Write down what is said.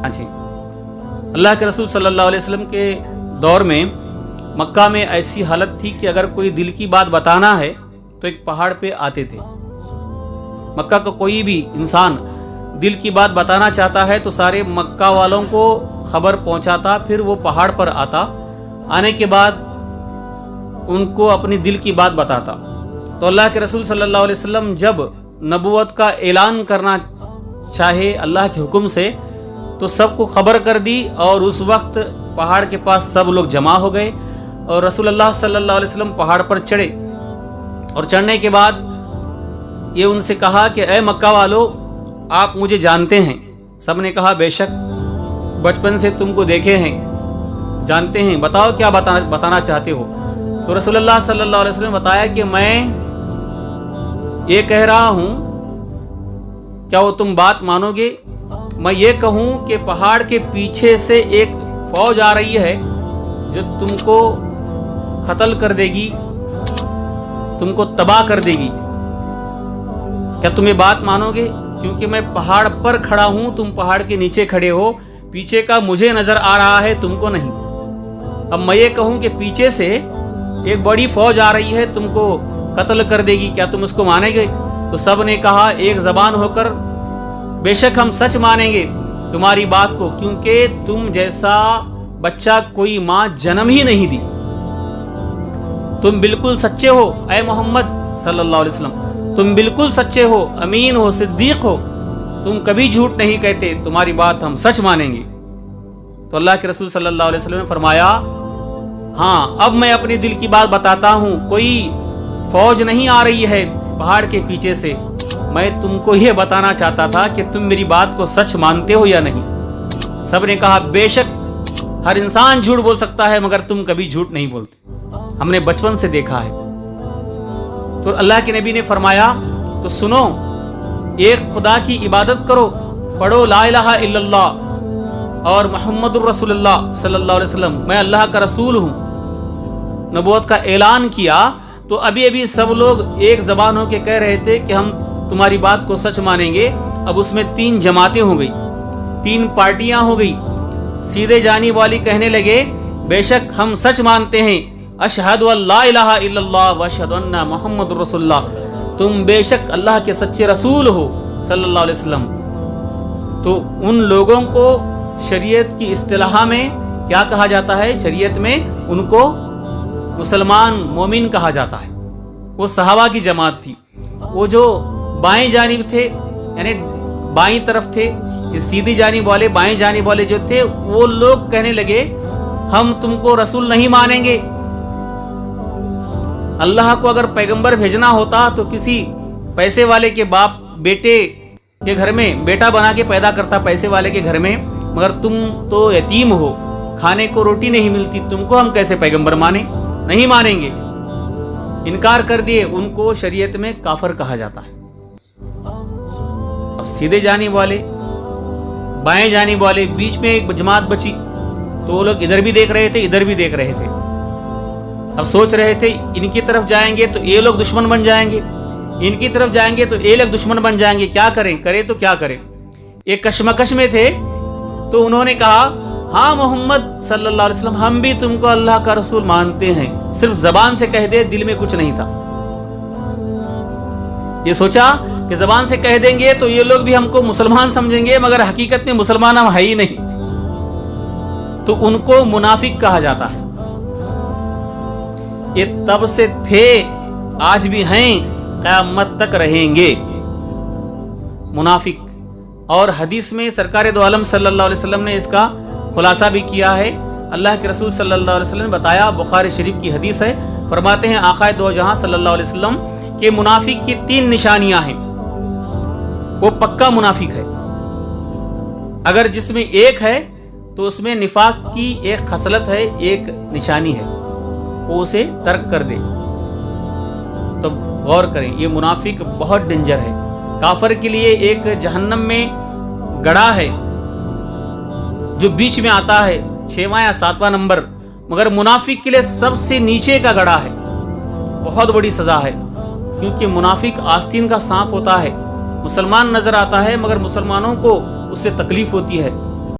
اللہ کے رسول صلی اللہ علیہ وسلم کے دور میں مکہ میں ایسی حالت تھی کہ اگر کوئی دل کی بات بتانا ہے تو ایک پہاڑ پہ آتے تھے۔ مکہ کا کوئی بھی انسان دل کی بات بتانا چاہتا ہے تو سارے مکہ والوں کو خبر پہنچاتا، پھر وہ پہاڑ پر آتا، آنے کے بعد ان کو اپنی دل کی بات بتاتا۔ تو اللہ کے رسول صلی اللہ علیہ وسلم جب نبوت کا اعلان کرنا چاہے اللہ کے حکم سے تو سب کو خبر کر دی، اور اس وقت پہاڑ کے پاس سب لوگ جمع ہو گئے، اور رسول اللہ صلی اللہ علیہ وسلم پہاڑ پر چڑھے، اور چڑھنے کے بعد یہ ان سے کہا کہ اے مکہ والو، آپ مجھے جانتے ہیں؟ سب نے کہا بے شک، بچپن سے تم کو دیکھے ہیں، جانتے ہیں، بتاؤ کیا بتانا چاہتے ہو؟ تو رسول اللہ صلی اللہ علیہ وسلم نے بتایا کہ میں یہ کہہ رہا ہوں، کیا وہ تم بات مانو گے؟ میں یہ کہوں کہ پہاڑ کے پیچھے سے ایک فوج آ رہی ہے جو تم کو قتل کر دے گی، تم کو تباہ کر دے گی، کیا تم یہ بات مانو گے؟ کیونکہ میں پہاڑ پر کھڑا ہوں، تم پہاڑ کے نیچے کھڑے ہو، پیچھے کا مجھے نظر آ رہا ہے، تم کو نہیں۔ اب میں یہ کہوں کہ پیچھے سے ایک بڑی فوج آ رہی ہے، تم کو قتل کر دے گی، کیا تم اس کو مانیں گے؟ تو سب نے کہا ایک زبان ہو کر بے شک ہم سچ مانیں گے تمہاری بات کو، کیونکہ تم جیسا بچہ کوئی ماں جنم ہی نہیں دی، تم بالکل سچے ہو اے محمد صلی اللہ علیہ وسلم، تم بالکل سچے ہو، امین ہو، صدیق ہو، تم کبھی جھوٹ نہیں کہتے، تمہاری بات ہم سچ مانیں گے۔ تو اللہ کے رسول صلی اللہ علیہ وسلم نے فرمایا ہاں اب میں اپنی دل کی بات بتاتا ہوں، کوئی فوج نہیں آ رہی ہے پہاڑ کے پیچھے سے، میں تم کو یہ بتانا چاہتا تھا کہ تم میری بات کو سچ مانتے ہو یا نہیں۔ سب نے کہا بے شک ہر انسان جھوٹ بول سکتا ہے مگر تم کبھی جھوٹ نہیں بولتے، ہم نے بچپن سے دیکھا ہے۔ تو اللہ کے نبی نے فرمایا تو سنو، ایک خدا کی عبادت کرو، پڑھو لا الہ الا اللہ اور محمد الرسول اللہ صلی اللہ علیہ وسلم، میں اللہ کا رسول ہوں، نبوت کا اعلان کیا۔ تو ابھی سب لوگ ایک زبان ہو کے کہہ رہے تھے کہ ہم تمہاری بات کو سچ مانیں گے۔ اب اس میں 3 جماعتیں ہو گئی، 3 پارٹیاں ہو گئی۔ سیدھے جانی والی کہنے لگے بے شک ہم سچ مانتے ہیں، اشہد ان لا الہ الا اللہ واشہد ان محمد رسول اللہ، تم بے شک اللہ کے سچے رسول ہو صلی اللہ علیہ وسلم۔ تو ان لوگوں کو شریعت کی اصطلاح میں کیا کہا جاتا ہے؟ شریعت میں ان کو مسلمان مومن کہا جاتا ہے۔ وہ صحابہ کی جماعت تھی، وہ جو بائیں جانب تھے یعنی بائیں طرف تھے، سیدھی جانب والے بائیں جانب والے جو تھے وہ لوگ کہنے لگے ہم تم کو رسول نہیں مانیں گے۔ اللہ کو اگر پیغمبر بھیجنا ہوتا تو کسی پیسے والے کے باپ بیٹے کے گھر میں بیٹا بنا کے پیدا کرتا، پیسے والے کے گھر میں، مگر تم تو یتیم ہو، کھانے کو روٹی نہیں ملتی، تم کو ہم کیسے پیغمبر مانیں؟ نہیں مانیں گے، انکار کر دیے، ان کو شریعت میں کافر کہا جاتا ہے۔ اب سیدھے جانب والے بائیں جانب والے بیچ میں ایک جماعت بچی، تو وہ لوگ ادھر بھی دیکھ رہے تھے ادھر بھی دیکھ رہے تھے۔ اب سوچ رہے تھے ان کی طرف جائیں گے تو یہ لوگ دشمن بن جائیں گے، ان کی طرف جائیں گے تو یہ لوگ دشمن بن جائیں گے، کیا کریں، کرے تو کیا کریں۔ ایک کشمکش میں تھے تو انہوں نے کہا ہاں محمد صلی اللہ علیہ وسلم ہم بھی تم کو اللہ کا رسول مانتے ہیں، صرف زبان سے کہہ دے، دل میں کچھ نہیں تھا۔ یہ سوچا کہ زبان سے کہہ دیں گے تو یہ لوگ بھی ہم کو مسلمان سمجھیں گے، مگر حقیقت میں مسلمان ہم ہے ہی نہیں، تو ان کو منافق کہا جاتا ہے۔ یہ تب سے تھے، آج بھی ہیں، قیامت تک رہیں گے منافق۔ اور حدیث میں سرکار دو عالم صلی اللہ علیہ وسلم نے اس کا خلاصہ بھی کیا ہے۔ اللہ کے رسول صلی اللہ علیہ وسلم نے بتایا، بخاری شریف کی حدیث ہے، فرماتے ہیں آقائے دو جہاں صلی اللہ علیہ وسلم کہ منافق کی 3 نشانیاں ہیں، وہ پکا منافق ہے۔ اگر جس میں ایک ہے تو اس میں نفاق کی ایک خصلت ہے، ایک نشانی ہے، وہ اسے ترک کر دے۔ تو غور کریں، یہ منافق بہت ڈینجر ہے۔ کافر کے لیے ایک جہنم میں گڑھا ہے جو بیچ میں آتا ہے 6واں یا 7واں نمبر، مگر منافق کے لیے سب سے نیچے کا گڑھا ہے، بہت بڑی سزا ہے، کیونکہ منافق آستین کا سانپ ہوتا ہے، مسلمان نظر آتا ہے مگر مسلمانوں کو اس سے تکلیف ہوتی ہے،